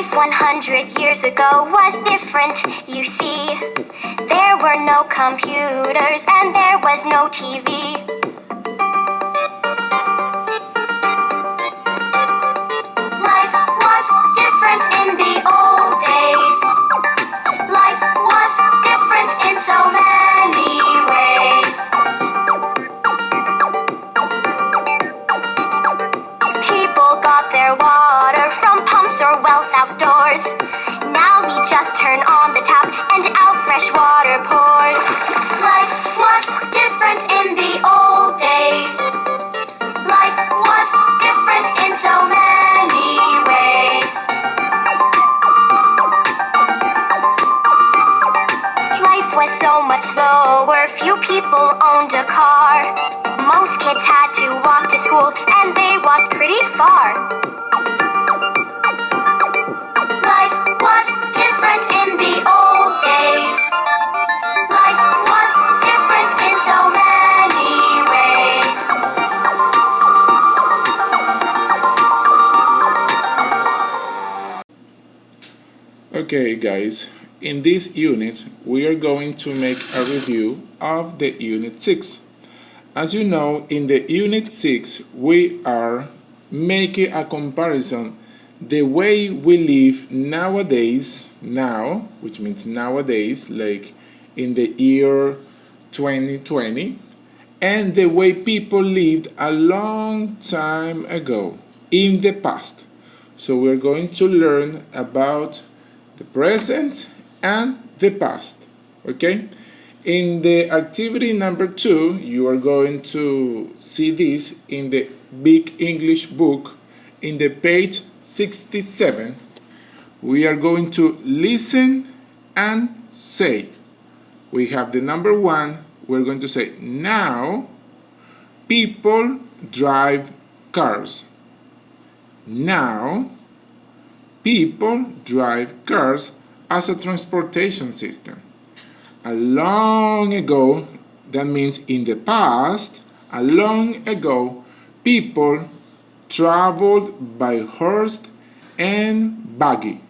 Life 100 years ago was different, you see. There were no computers and there was no TV. Life was different in the old days. Life was different in so many ways. People got their water from pumps or wells outdoors. Now we just turn on the tap and out fresh water pours. Life was different in the old days. Life was different in so many ways. Life was so much slower, few people owned a car. Most kids had to walk to school and they walked pretty far. Life was different in the old days. Life was different in so many ways. Okay guys, in this unit we are going to make a review of the Unit 6. As you know, in the Unit 6 we are making a comparison the way we live nowadays, now, which means nowadays, like in the year 2020, and the way people lived a long time ago, in the past. So we're going to learn about the present and the past, okay? In the activity number 2, you are going to see this in the Big English book in the page 67. We are going to listen and say. We have the number 1, we're going to say, now people drive cars. Now people drive cars as a transportation system. A long ago, that means in the past, a long ago, people traveled by horse and buggy.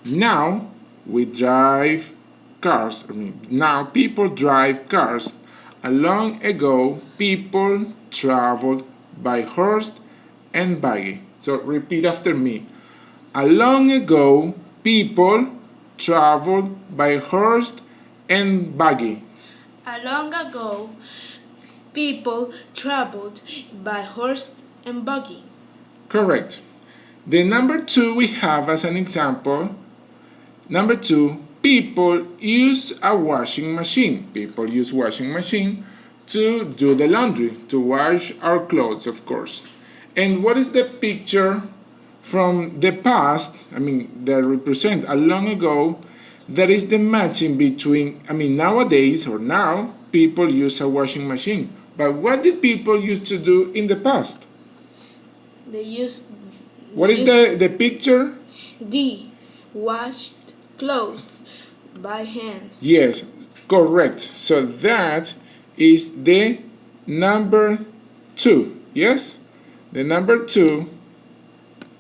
Now we drive cars. Now people drive cars. A long ago, people traveled by horse and buggy. So repeat after me. A long ago, people traveled by horse and buggy. A long ago, people traveled by horse and buggy. Correct. The number 2 we have as an example. Number 2, people use a washing machine. People use washing machine to do the laundry, to wash our clothes, of course. And what is the picture from the past, that represent a long ago, that is the matching between, nowadays or now, people use a washing machine. But what did people used to do in the past? What is the picture? They washed clothes by hand. Yes, correct. So that is the number 2. Yes? The number 2,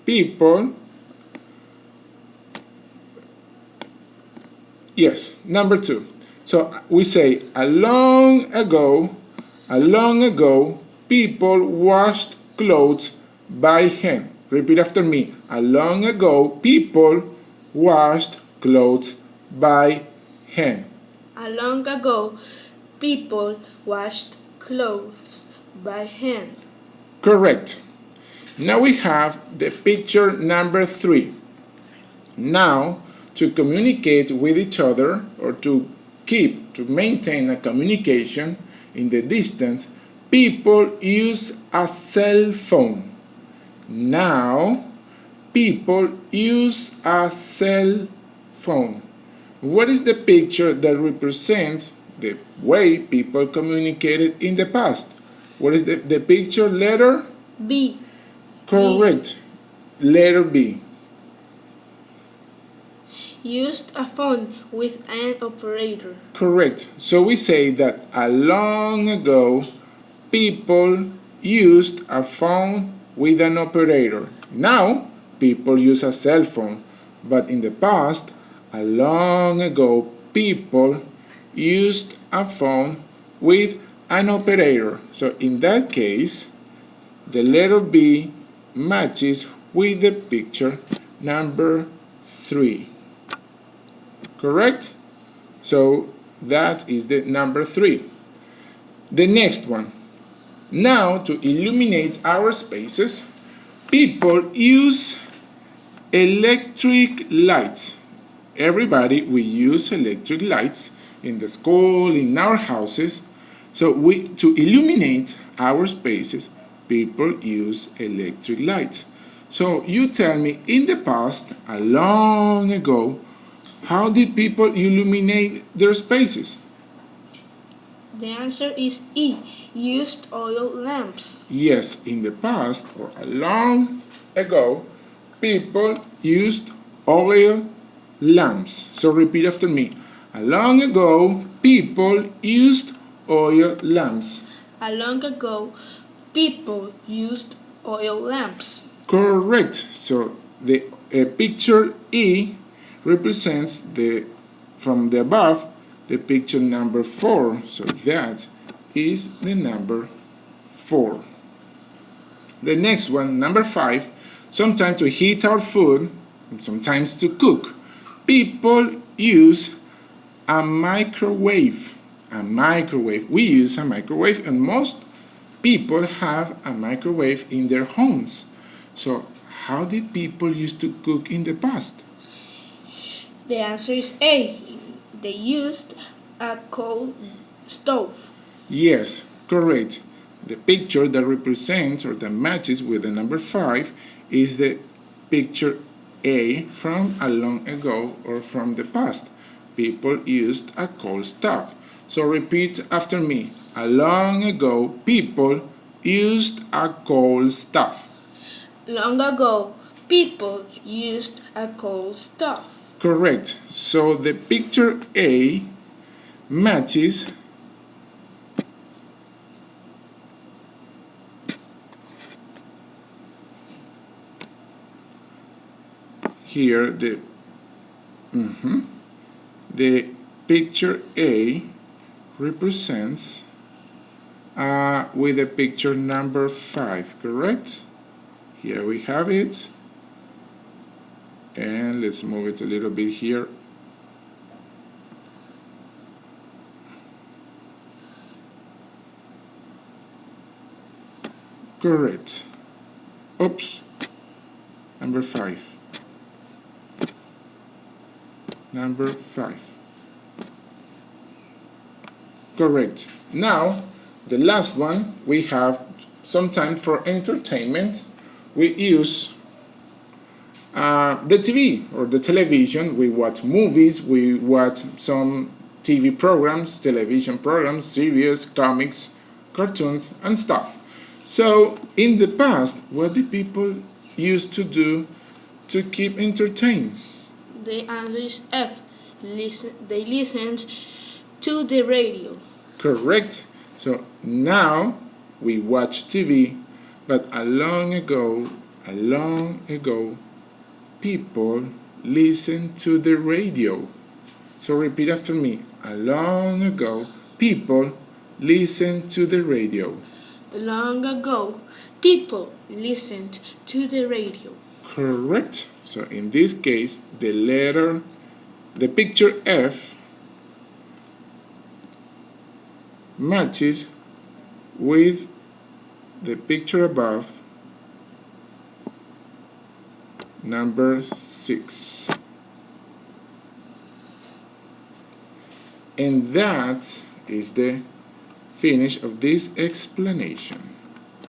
people. Yes, number 2. So we say a long ago, people washed clothes by hand. Repeat after me. A long ago, people washed clothes by hand. A long ago, people washed clothes by hand. Correct. Now we have the picture number 3. Now, to communicate with each other or to maintain a communication in the distance, people use a cell phone. Now, people use a cell phone. What is the picture that represents the way people communicated in the past? What is the picture? Letter? B. Correct. Letter B. Used a phone with an operator. Correct. So we say that a long ago, people used a phone with an operator. Now, people use a cell phone. But in the past, a long ago, people used a phone with an operator. So in that case, the letter B matches with the picture number 3. Correct? So that is the number 3. The next one. Now, to illuminate our spaces, people use electric lights. Everybody, we use electric lights in the school, in our houses. So to illuminate our spaces, people use electric lights. So you tell me, in the past, a long ago, how did people illuminate their spaces? The answer is E. Used oil lamps. Yes, in the past, or a long ago, people used oil lamps. So repeat after me. A long ago, people used oil lamps. A long ago, people used oil lamps. Correct. So the picture E represents from the above the picture number 4. So that is the number 4. The next one, number 5, sometimes to heat our food, and sometimes to cook, people use a microwave. A microwave. We use a microwave, and most people have a microwave in their homes. So how did people used to cook in the past? The answer is A. They used a coal stove. Yes, correct. The picture that represents or that matches with the number 5 is the picture A from a long ago or from the past. People used a coal stove. So repeat after me. A long ago, people used a coal stove. Long ago, people used a coal stove. Correct. So the picture A matches here the picture A represents with the picture number 5, correct? Here we have it, and let's move it a little bit here. Correct. Oops. Number 5. Number 5. Correct. Now, the last one, we have some time for entertainment. We use the TV or the television. We watch movies, we watch some TV programs, television programs, series, comics, cartoons, and stuff. So, in the past, what did people used to do to keep entertained? The answer is F. They listened to the radio. Correct. So now we watch TV, but a long ago, people listened to the radio. So repeat after me. A long ago, people listened to the radio. Long ago, people listened to the radio. Correct. So in this case, the picture F matches with the picture above, number 6. And that is the finish of this explanation.